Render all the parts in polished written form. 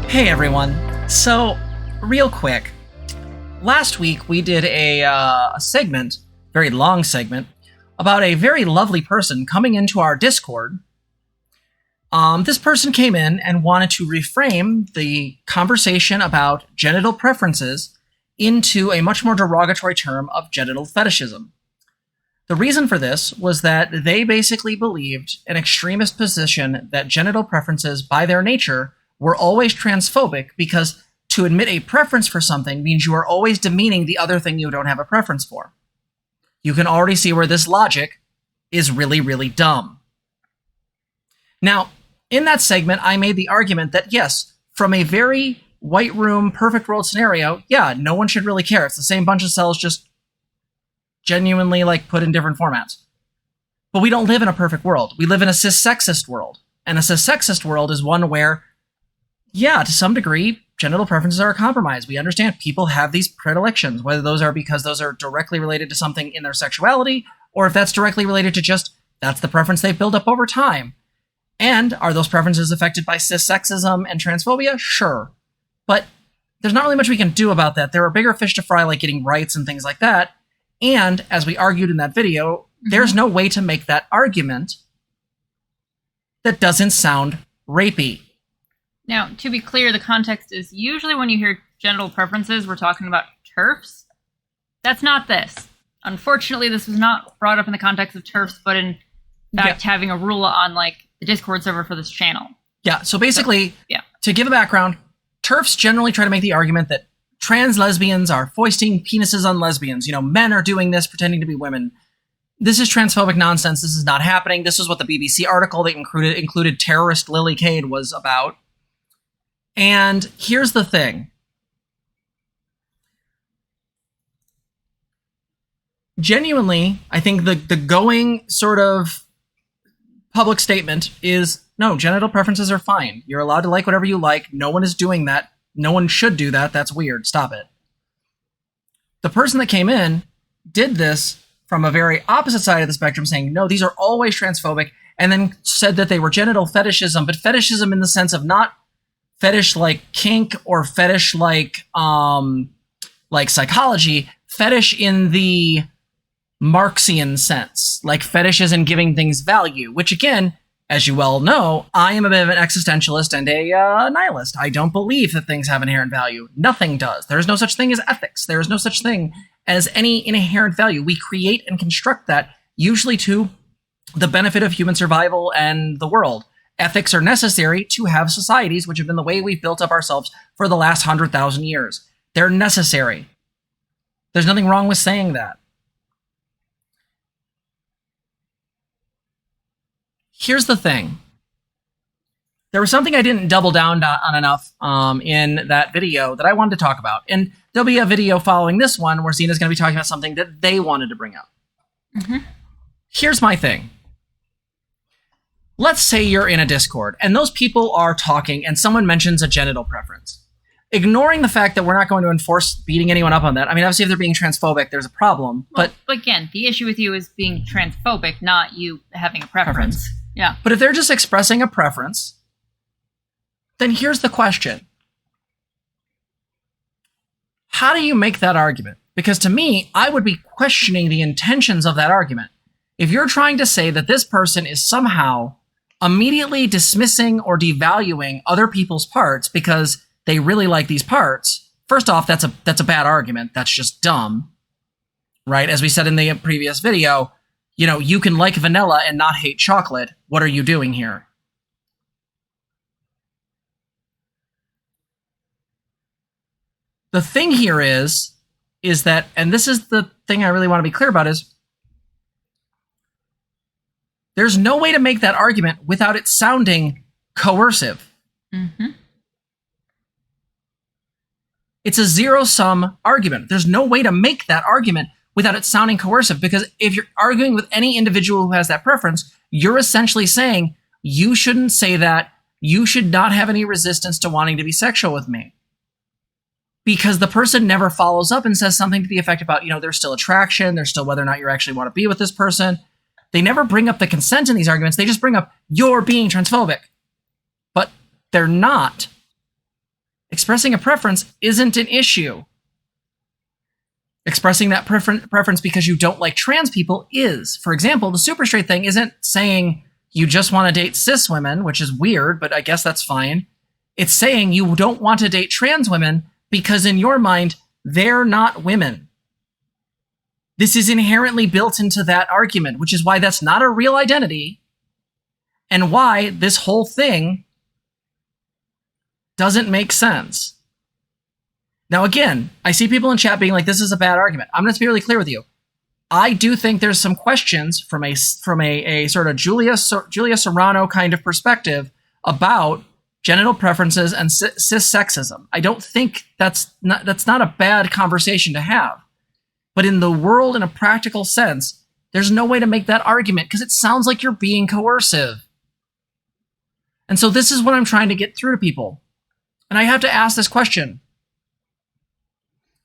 Hey everyone. So, real quick, last week we did a segment, very long segment, about a very lovely person coming into our Discord. This person came in and wanted to reframe the conversation about genital preferences into a much more derogatory term of genital fetishism. The reason for this was that they basically believed an extremist position that genital preferences, by their nature, were always transphobic because to admit a preference for something means you are always demeaning the other thing you don't have a preference for. You can already see where this logic is really, really dumb. Now, in that segment, I made the argument that yes, from a very white room, perfect world scenario, yeah, no one should really care. It's the same bunch of cells, just genuinely put in different formats. But we don't live in a perfect world. We live in a cis-sexist world. And a cis-sexist world is one where, yeah, to some degree, genital preferences are a compromise. We understand people have these predilections, whether those are because those are directly related to something in their sexuality, or if that's directly related to just, that's the preference they've built up over time. And are those preferences affected by cis-sexism and transphobia? Sure. But there's not really much we can do about that. There are bigger fish to fry, like getting rights and things like that. And, as we argued in that video, there's no way to make that argument that doesn't sound rapey. Now, to be clear, the context is usually when you hear genital preferences, we're talking about TERFs. That's not this. Unfortunately, this was not brought up in the context of TERFs, but in fact having a rule on the Discord server for this channel. Yeah, so basically, to give a background, TERFs generally try to make the argument that trans lesbians are foisting penises on lesbians. You know, men are doing this, pretending to be women. This is transphobic nonsense. This is not happening. This is what the BBC article that included terrorist Lily Cade was about. And here's the thing. Genuinely, I think the going sort of public statement is, no, genital preferences are fine. You're allowed to like whatever you like. No one is doing that. No one should do that. That's weird. Stop it. The person that came in did this from a very opposite side of the spectrum, saying, no, these are always transphobic, and then said that they were genital fetishism, but fetishism in the sense of not fetish like kink or fetish like psychology, fetish in the Marxian sense, like fetish is in giving things value, which again, as you well know, I am a bit of an existentialist and a nihilist. I don't believe that things have inherent value. Nothing does. There is no such thing as ethics. There is no such thing as any inherent value. We create and construct that, usually to the benefit of human survival and the world. Ethics are necessary to have societies, which have been the way we've built up ourselves for the last 100,000 years. They're necessary. There's nothing wrong with saying that. Here's the thing. There was something I didn't double down on enough in that video that I wanted to talk about. And there'll be a video following this one where Zena's going to be talking about something that they wanted to bring up. Here's my thing. Let's say you're in a Discord and those people are talking and someone mentions a genital preference. Ignoring the fact that we're not going to enforce beating anyone up on that. I mean, obviously if they're being transphobic, there's a problem. Well, but again, the issue with you is being transphobic, not you having a preference. Yeah. But if they're just expressing a preference, then here's the question. How do you make that argument? Because to me, I would be questioning the intentions of that argument. If you're trying to say that this person is somehow immediately dismissing or devaluing other people's parts because they really like these parts, first off, that's a bad argument. That's just dumb, right? As we said in the previous video, you know, you can like vanilla and not hate chocolate. What are you doing here? The thing here is that, and this is the thing I really want to be clear about, is there's no way to make that argument without it sounding coercive. It's a zero-sum argument. There's no way to make that argument without it sounding coercive, because if you're arguing with any individual who has that preference, you're essentially saying, you shouldn't say that, you should not have any resistance to wanting to be sexual with me. Because the person never follows up and says something to the effect about, you know, there's still attraction, there's still whether or not you actually want to be with this person. They never bring up the consent in these arguments, they just bring up, you're being transphobic. But they're not. expressing a preference isn't an issue. Expressing that preference because you don't like trans people is. For example, the super straight thing isn't saying you just want to date cis women, which is weird, but I guess that's fine. It's saying you don't want to date trans women because in your mind, they're not women. This is inherently built into that argument, which is why that's not a real identity and why this whole thing doesn't make sense. Now, again, I see people in chat being like, this is a bad argument. I'm going to be really clear with you. I do think there's some questions from a sort of Julia Serrano kind of perspective about genital preferences and cis sexism. I don't think that's not a bad conversation to have. But in the world, in a practical sense, there's no way to make that argument because it sounds like you're being coercive. And so this is what I'm trying to get through to people. And I have to ask this question.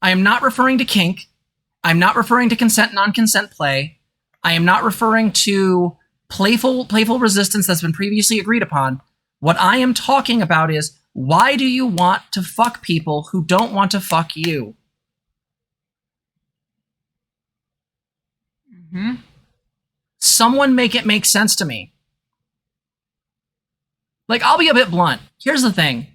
I am not referring to kink. I'm not referring to consent, non-consent play. I am not referring to playful resistance that's been previously agreed upon. What I am talking about is, why do you want to fuck people who don't want to fuck you? Mm-hmm. Someone make it make sense to me. Like, I'll be a bit blunt. Here's the thing.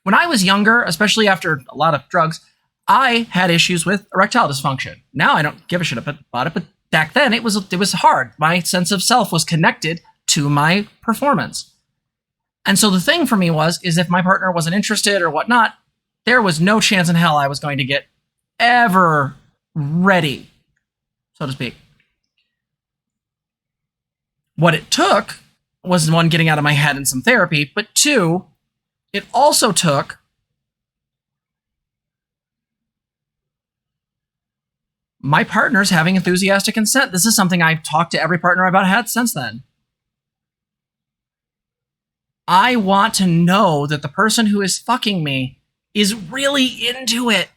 When I was younger, especially after a lot of drugs, I had issues with erectile dysfunction. Now I don't give a shit about it, but back then it was hard. My sense of self was connected to my performance. And so the thing for me is if my partner wasn't interested or whatnot, there was no chance in hell I was going to get ever ready, so to speak. What it took was, one, getting out of my head and some therapy, but two, it also took my partners having enthusiastic consent. This is something I've talked to every partner I've had since then. I want to know that the person who is fucking me is really into it.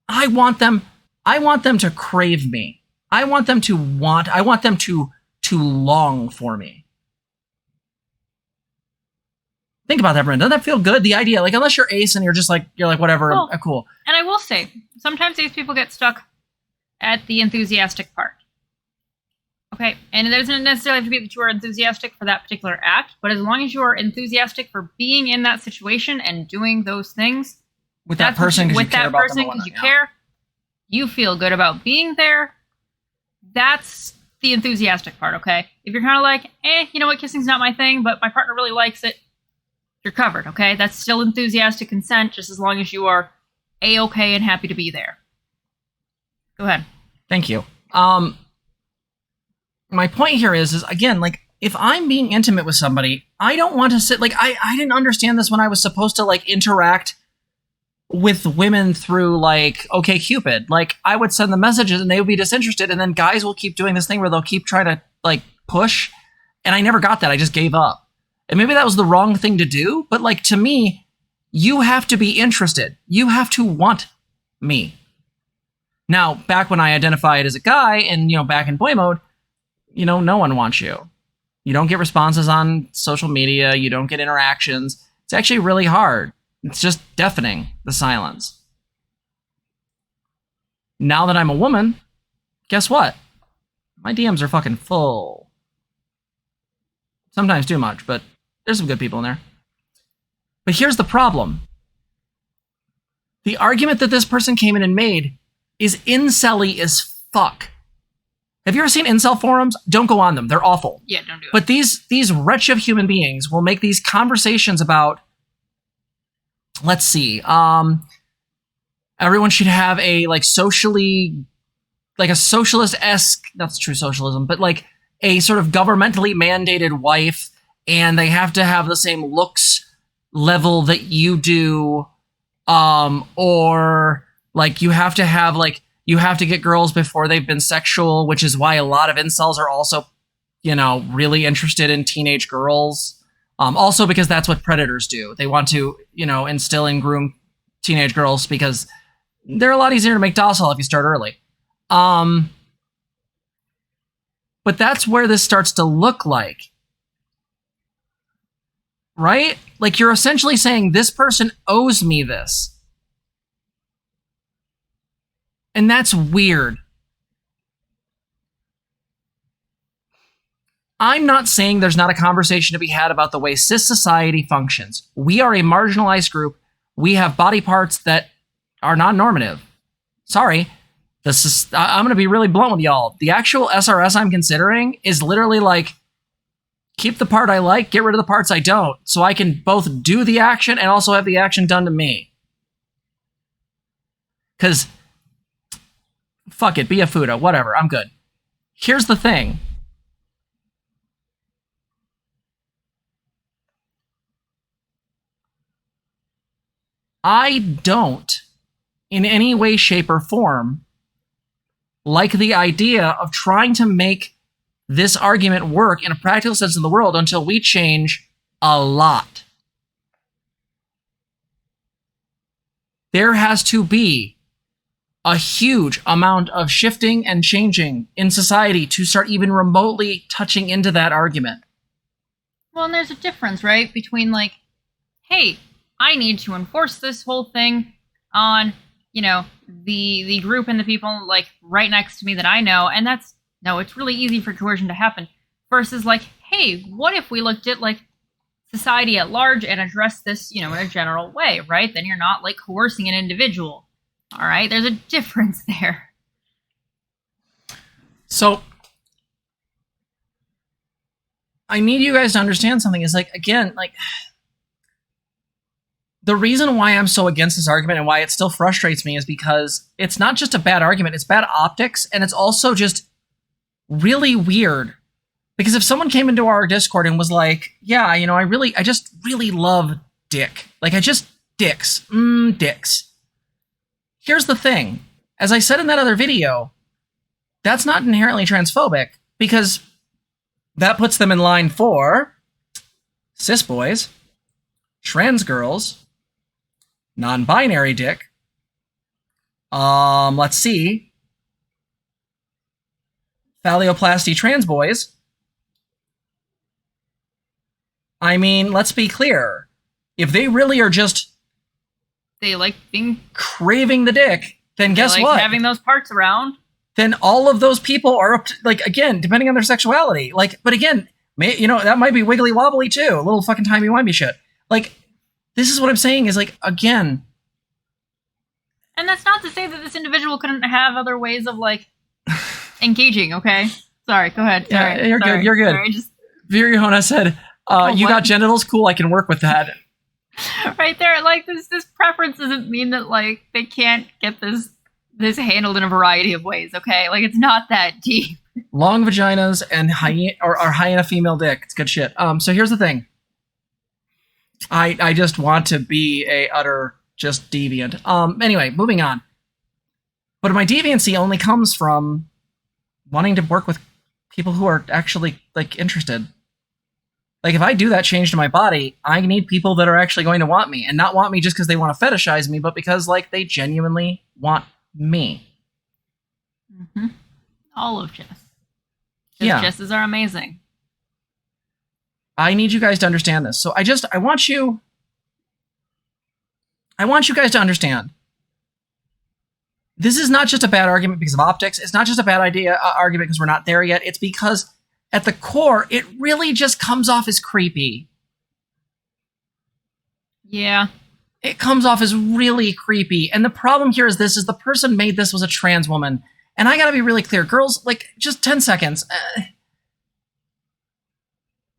I want them to crave me. I want them to long for me. Think about that, Brenda. Doesn't that feel good? The idea, like, unless you're ace and you're like, whatever, well, cool. And I will say, sometimes these people get stuck at the enthusiastic part. Okay, and it doesn't necessarily have to be that you are enthusiastic for that particular act, but as long as you are enthusiastic for being in that situation and doing those things with that person, because you care, you feel good about being there. That's the enthusiastic part, okay? If you're kind of like, you know what, kissing's not my thing, but my partner really likes it, you're covered, okay? That's still enthusiastic consent, just as long as you are A-okay and happy to be there. Go ahead. Thank you. My point here is again, like, if I'm being intimate with somebody, I don't want to sit, like, I didn't understand this when I was supposed to, like, interact with women through, like, OkCupid. Like, I would send the messages and they would be disinterested, and then guys will keep doing this thing where they'll keep trying to, like, push, and I never got that. I just gave up. And maybe that was the wrong thing to do, but, like, to me, you have to be interested. You have to want me. Now, back when I identified as a guy and, back in boy mode, no one wants you. You don't get responses on social media. You don't get interactions. It's actually really hard. It's just deafening, the silence. Now that I'm a woman, guess what? My DMs are fucking full. Sometimes too much, but there's some good people in there. But here's the problem. The argument that this person came in and made is incel-y as fuck. Have you ever seen incel forums? Don't go on them. They're awful. Yeah, don't do it. But these wretched human beings will make these conversations about, let's see, everyone should have a, like, socially, like, a socialist-esque, that's true socialism, but, like, a sort of governmentally mandated wife, and they have to have the same looks level that you do, or, like, you have to get girls before they've been sexual, which is why a lot of incels are also, really interested in teenage girls. Also because that's what predators do. They want to, instill and groom teenage girls because they're a lot easier to make docile if you start early. But that's where this starts to look like right? Like, you're essentially saying this person owes me this. And that's weird. I'm not saying there's not a conversation to be had about the way cis society functions. We are a marginalized group. We have body parts that are non-normative. Sorry. I'm going to be really blunt with y'all. The actual SRS I'm considering is literally like, keep the part I like, get rid of the parts I don't, so I can both do the action and also have the action done to me. Because, fuck it, be a Fuda, whatever, I'm good. Here's the thing. I don't, in any way, shape, or form, like the idea of trying to make this argument work in a practical sense in the world until we change a lot. There has to be a huge amount of shifting and changing in society to start even remotely touching into that argument. Well, and there's a difference, right? Between like, hey, I need to enforce this whole thing on, you know, the group and the people like right next to me that I know, and that's no, it's really easy for coercion to happen. Versus like, hey, what if we looked at like society at large and addressed this, you know, in a general way, right? Then you're not like coercing an individual. All right, there's a difference there. So I need you guys to understand something is like, again, like the reason why I'm so against this argument and why it still frustrates me is because it's not just a bad argument, it's bad optics, and it's also just really weird. Because if someone came into our Discord and was like, yeah, you know, I just really love dick. Like, dicks. Dicks. Here's the thing. As I said in that other video, that's not inherently transphobic, because that puts them in line for cis boys, trans girls, non-binary dick, let's see, phalloplasty trans boys. I mean, let's be clear. If they really are just they like being craving the dick, then guess like what? Having those parts around. Then all of those people are up to, like, again, depending on their sexuality. Like, but again, you know, that might be wiggly wobbly too. A little fucking timey-wimey shit. Like, this is what I'm saying is like, again. And that's not to say that this individual couldn't have other ways of like engaging, okay? Sorry, go ahead. Yeah, Sorry. you're good. You're good. Sorry, just... Viriona said, you got genitals? Cool, I can work with that. Right there, like this preference doesn't mean that like they can't get this handled in a variety of ways, okay? Like it's not that deep. Long vaginas and hyena female dick. It's good shit. So here's the thing. I just want to be a utter just deviant. Anyway, moving on. But my deviancy only comes from wanting to work with people who are actually like interested. Like if I do that change to my body, I need people that are actually going to want me, and not want me just because they want to fetishize me, but because like they genuinely want me. Mm-hmm. All of Jess. Yeah. Jesses are amazing. I need you guys to understand this. So I want you guys to understand. This is not just a bad argument because of optics. It's not just a bad argument because we're not there yet. It's because at the core, it really just comes off as creepy. Yeah. It comes off as really creepy. And the problem here is the person made this was a trans woman. And I gotta be really clear. Girls, like, just 10 seconds.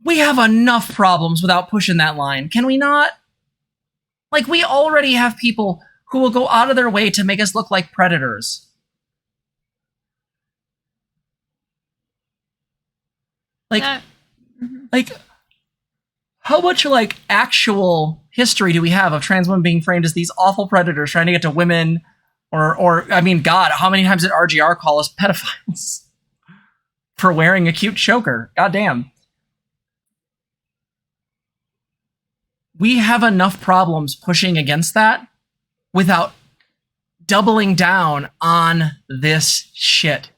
We have enough problems without pushing that line. Can we not? Like, we already have people who will go out of their way to make us look like predators. Like, like, how much, like, actual history do we have of trans women being framed as these awful predators trying to get to women? Or I mean, God, how many times did RGR call us pedophiles for wearing a cute choker? Goddamn. We have enough problems pushing against that without doubling down on this shit.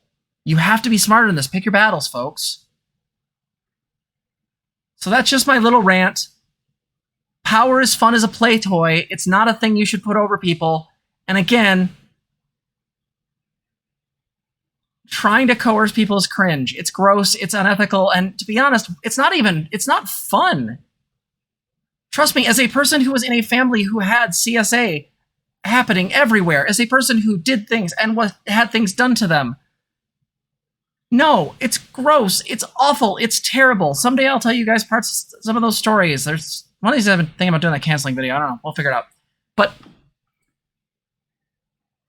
You have to be smarter than this. Pick your battles, folks. So that's just my little rant. Power is fun as a play toy. It's not a thing you should put over people. And again, trying to coerce people is cringe. It's gross, it's unethical, and to be honest, it's not fun. Trust me, as a person who was in a family who had CSA happening everywhere, as a person who did things and had things done to them, no, it's gross, it's awful, it's terrible. Someday I'll tell you guys some of those stories. There's one of these I've been thinking about doing that canceling video. I don't know, we'll figure it out. But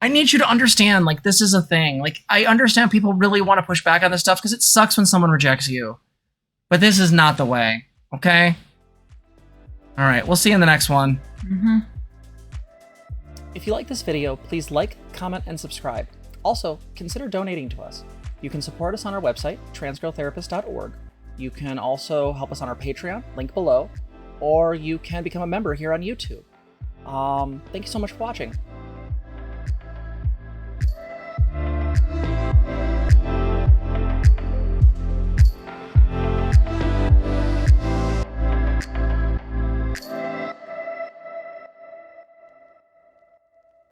I need you to understand, like, this is a thing. Like, I understand people really want to push back on this stuff because it sucks when someone rejects you. But this is not the way, okay? All right, we'll see you in the next one. If you like this video, please like, comment, and subscribe. Also, consider donating to us. You can support us on our website, transgirltherapist.org. You can also help us on our Patreon, link below, or you can become a member here on YouTube. Thank you so much for watching.